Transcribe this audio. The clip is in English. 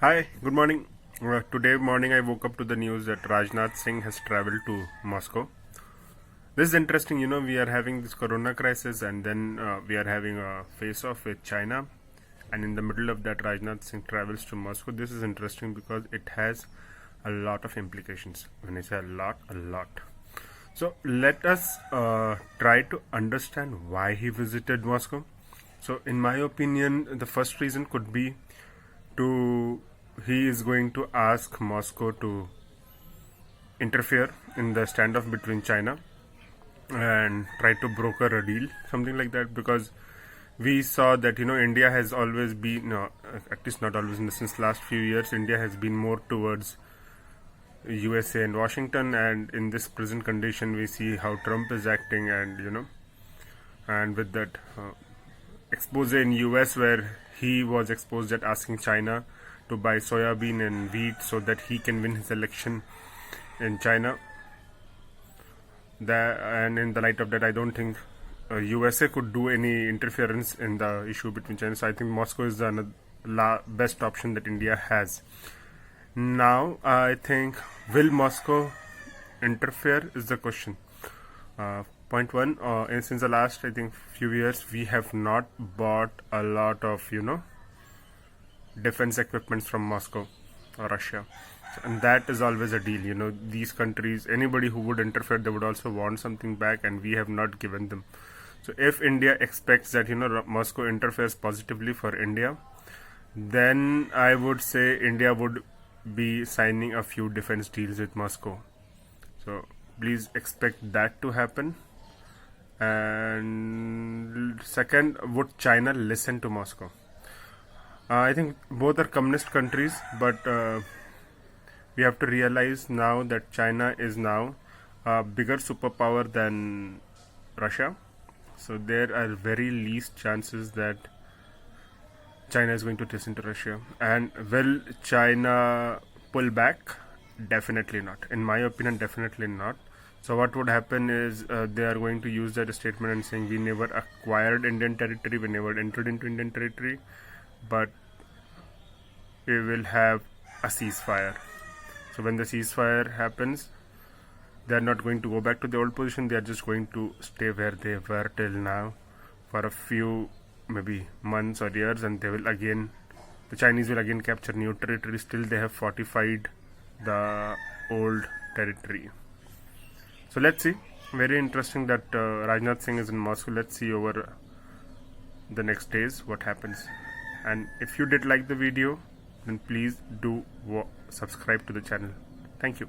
Hi, good morning. Today morning I woke up to the news that Rajnath Singh has traveled to Moscow. This is interesting, we are having this corona crisis and then we are having a face-off with China, and in the middle of that Rajnath Singh travels to Moscow. This is interesting because it has a lot of implications. When I say a lot. So let us try to understand why he visited Moscow. So in my opinion, the first reason could be he is going to ask Moscow to interfere in the standoff between China and try to broker a deal, something like that, because we saw that India has always been, at least not always, since last few years India has been more towards USA and Washington, and in this present condition we see how Trump is acting, and with that expose in US where he was exposed at asking China to buy soybean and wheat so that he can win his election in China. And in the light of that, I don't think USA could do any interference in the issue between China. So I think Moscow is the best option that India has. Now I think, will Moscow interfere is the question. Point one, since the last, I think, few years, we have not bought a lot of defense equipments from Moscow or Russia, and that is always a deal. These countries, anybody who would interfere, they would also want something back, and we have not given them. So if India expects that Moscow interferes positively for India, then I would say India would be signing a few defense deals with Moscow. So please expect that to happen. And second, would China listen to Moscow? I think both are communist countries, but we have to realize now that China is now a bigger superpower than Russia. So there are very least chances that China is going to listen to Russia. And will China pull back? Definitely not. In my opinion, definitely not. So what would happen is they are going to use that statement and saying, we never acquired Indian territory, we never entered into Indian territory, but we will have a ceasefire. So when the ceasefire happens, they are not going to go back to the old position, they are just going to stay where they were till now for a few maybe months or years, and the Chinese will again capture new territory. Still they have fortified the old territory. So let's see. Very interesting that Rajnath Singh is in Moscow. Let's see over the next days what happens. And if you did like the video, then please do subscribe to the channel. Thank you.